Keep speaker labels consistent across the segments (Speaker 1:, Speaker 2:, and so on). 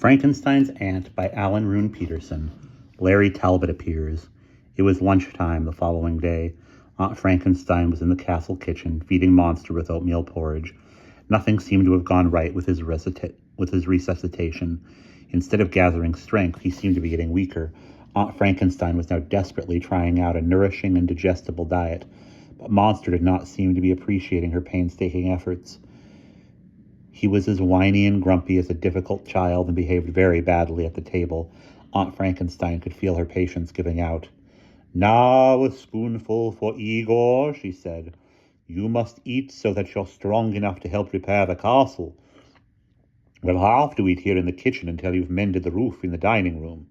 Speaker 1: Frankenstein's Aunt by Rune Pettersson. Larry Tallbot appears. It was lunchtime the following day. Aunt Frankenstein was in the castle kitchen, feeding Monster with oatmeal porridge. Nothing seemed to have gone right with his resuscitation. Instead of gathering strength, he seemed to be getting weaker. Aunt Frankenstein was now desperately trying out a nourishing and digestible diet, but Monster did not seem to be appreciating her painstaking efforts. He was as whiny and grumpy as a difficult child and behaved very badly at the table. Aunt Frankenstein could feel her patience giving out. "Now a spoonful for Igor," she said. "You must eat so that you're strong enough to help repair the castle. We'll have to eat here in the kitchen until you've mended the roof in the dining room."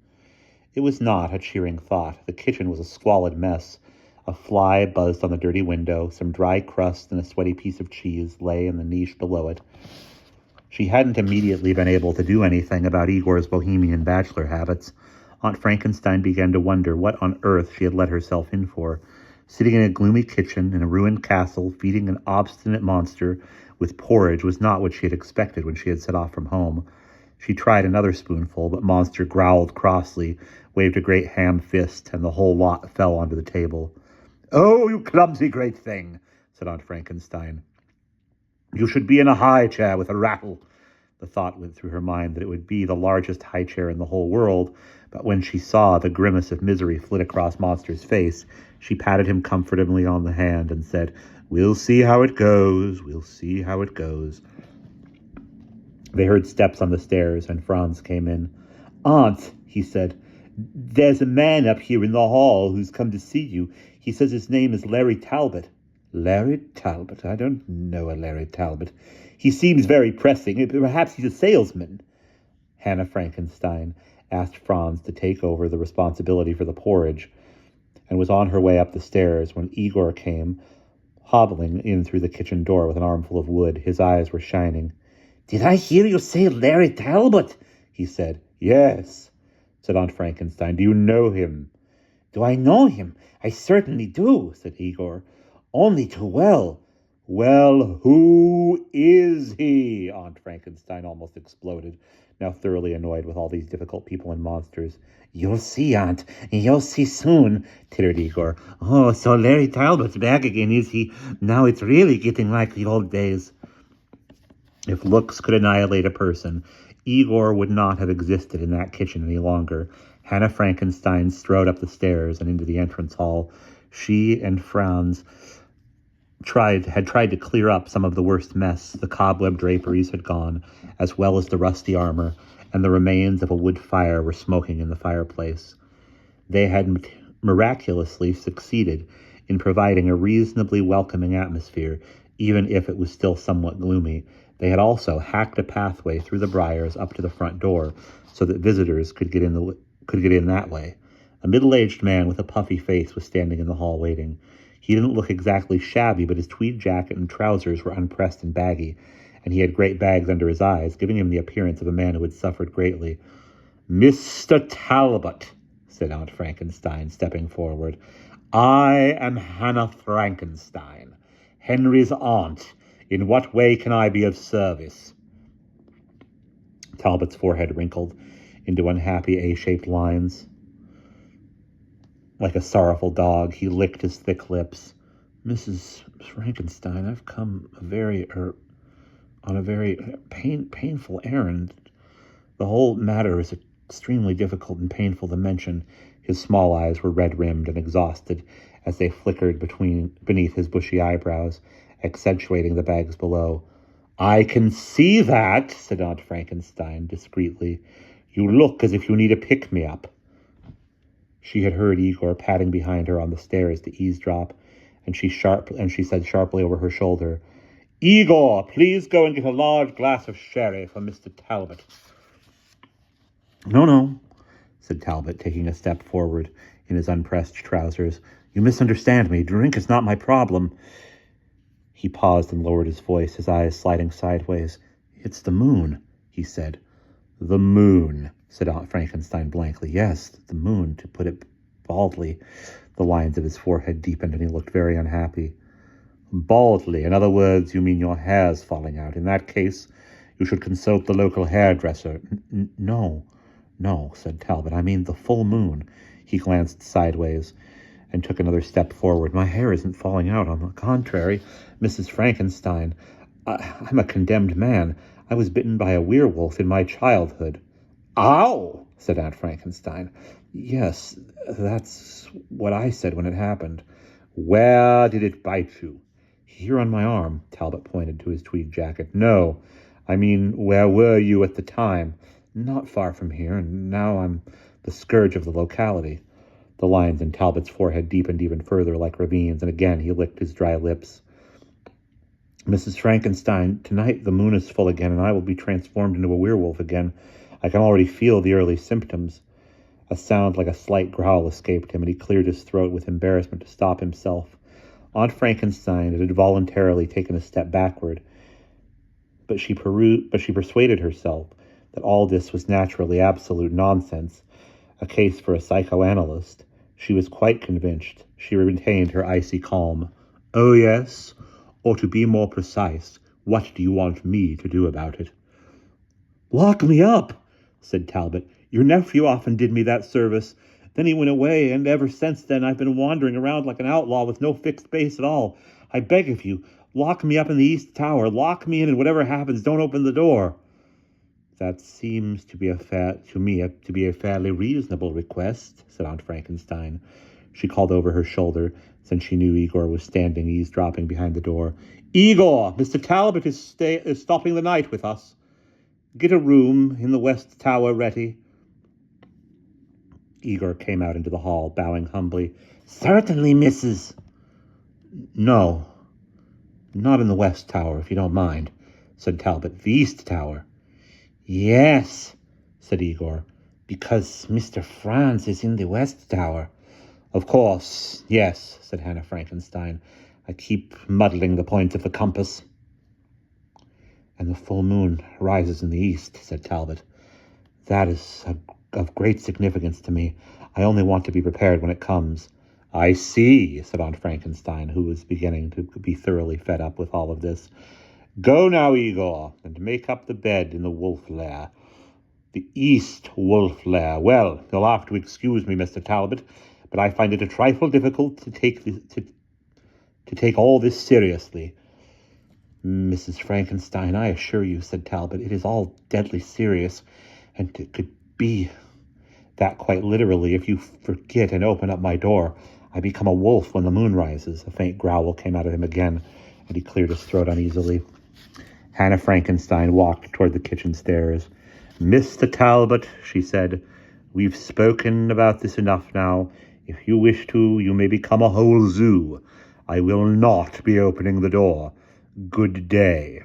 Speaker 1: It was not a cheering thought. The kitchen was a squalid mess. A fly buzzed on the dirty window. Some dry crust and a sweaty piece of cheese lay in the niche below it. She hadn't immediately been able to do anything about Igor's bohemian bachelor habits. Aunt Frankenstein began to wonder what on earth she had let herself in for. Sitting in a gloomy kitchen in a ruined castle, feeding an obstinate monster with porridge was not what she had expected when she had set off from home. She tried another spoonful, but Monster growled crossly, waved a great ham fist, and the whole lot fell onto the table. "Oh, you clumsy great thing," said Aunt Frankenstein. "You should be in a high chair with a rattle." The thought went through her mind that it would be the largest high chair in the whole world, but when she saw the grimace of misery flit across Monster's face, she patted him comfortably on the hand and said, "We'll see how it goes, we'll see how it goes." They heard steps on the stairs, and Franz came in. "Aunt," he said, "there's a man up here in the hall who's come to see you. He says his name is Larry Tallbot." "Larry Tallbot? I don't know a Larry Tallbot. He seems very pressing. Perhaps he's a salesman." Hannah Frankenstein asked Franz to take over the responsibility for the porridge and was on her way up the stairs when Igor came, hobbling in through the kitchen door with an armful of wood. His eyes were shining. "Did I hear you say Larry Tallbot?" he said. "Yes," said Aunt Frankenstein. "Do you know him?" "Do I know him? I certainly do," said Igor. "Only too well." "Well, who is he?" Aunt Frankenstein almost exploded, now thoroughly annoyed with all these difficult people and monsters. "You'll see, Aunt. You'll see soon," tittered Igor. "Oh, so Larry Talbot's back again, is he? Now it's really getting like the old days." If looks could annihilate a person, Igor would not have existed in that kitchen any longer. Hannah Frankenstein strode up the stairs and into the entrance hall. She and Franz had tried to clear up some of the worst mess. The cobweb draperies had gone, as well as the rusty armor, and the remains of a wood fire were smoking in the fireplace. They had miraculously succeeded in providing a reasonably welcoming atmosphere, even if it was still somewhat gloomy. They had also hacked a pathway through the briars up to the front door, so that visitors could get in that way. A middle-aged man with a puffy face was standing in the hall waiting. He didn't look exactly shabby, but his tweed jacket and trousers were unpressed and baggy, and he had great bags under his eyes, giving him the appearance of a man who had suffered greatly. "Mr. Tallbot," said Aunt Frankenstein, stepping forward. "I am Hannah Frankenstein, Henry's aunt. In what way can I be of service?" Talbot's forehead wrinkled into unhappy A-shaped lines. Like a sorrowful dog, he licked his thick lips. "Mrs. Frankenstein, I've come on a very painful errand. The whole matter is extremely difficult and painful to mention." His small eyes were red-rimmed and exhausted as they flickered beneath his bushy eyebrows, accentuating the bags below. "I can see that," said Aunt Frankenstein discreetly. "You look as if you need a pick-me-up." She had heard Igor patting behind her on the stairs to eavesdrop, and she said sharply over her shoulder, "Igor, please go and get a large glass of sherry for Mr. Tallbot." No, said Tallbot, taking a step forward in his unpressed trousers. "You misunderstand me. Drink is not my problem." He paused and lowered his voice, his eyes sliding sideways. "It's the moon," he said. "The moon," said Aunt Frankenstein blankly. "Yes, the moon, to put it baldly." The lines of his forehead deepened, and he looked very unhappy. "Baldly? In other words, you mean your hair's falling out. In that case, You should consult the local hairdresser. No, said Talbot. I mean the full moon. He glanced sideways and took another step forward. My hair isn't falling out. On the contrary, Mrs. Frankenstein, I'm a condemned man. I was bitten by a werewolf in my childhood. Ow, said Aunt Frankenstein. Yes, that's what I said when it happened. Where did it bite you? Here on my arm, Talbot pointed to his tweed jacket. No, I mean, where were you at the time? Not far from here, and now I'm the scourge of the locality. The lines in Talbot's forehead deepened even further like ravines, and again he licked his dry lips. Mrs. Frankenstein, tonight the moon is full again, and I will be transformed into a werewolf again. I can already feel the early symptoms. A sound like a slight growl escaped him, and he cleared his throat with embarrassment to stop himself. Aunt Frankenstein had involuntarily taken a step backward, but she persuaded herself that all this was naturally absolute nonsense, a case for a psychoanalyst. She was quite convinced. She retained her icy calm. Oh, yes? Or to be more precise, what do you want me to do about it? Lock me up, said Talbot. Your nephew often did me that service. Then he went away, and ever since then I've been wandering around like an outlaw with no fixed base at all. I beg of you, lock me up in the East Tower. Lock me in, and whatever happens, don't open the door. That seems to be a fairly reasonable request, said Aunt Frankenstein. She called over her shoulder, since she knew Igor was standing eavesdropping behind the door. Igor, Mr. Talbot is stopping the night with us. Get a room in the West Tower ready. Igor came out into the hall, bowing humbly. Certainly, Mrs. No, not in the West Tower, if you don't mind, said Talbot. The East Tower. Yes, said Igor, because Mr. Franz is in the West Tower. Of course, yes, said Hannah Frankenstein. I keep muddling the points of the compass. And the full moon rises in the east, said Talbot. That is of great significance to me. I only want to be prepared when it comes. I see, said Aunt Frankenstein, who was beginning to be thoroughly fed up with all of this. Go now, Igor, and make up the bed in the wolf lair. The East Wolf Lair. Well, you'll have to excuse me, Mr. Talbot, but I find it a trifle difficult to take all this seriously. Mrs. Frankenstein, I assure you, said Talbot, it is all deadly serious, and it could be that quite literally. If you forget and open up my door, I become a wolf when the moon rises. A faint growl came out of him again, and he cleared his throat uneasily. Hannah Frankenstein walked toward the kitchen stairs. Mr. Talbot, she said, we've spoken about this enough now. If you wish to, you may become a whole zoo. I will not be opening the door. Good day.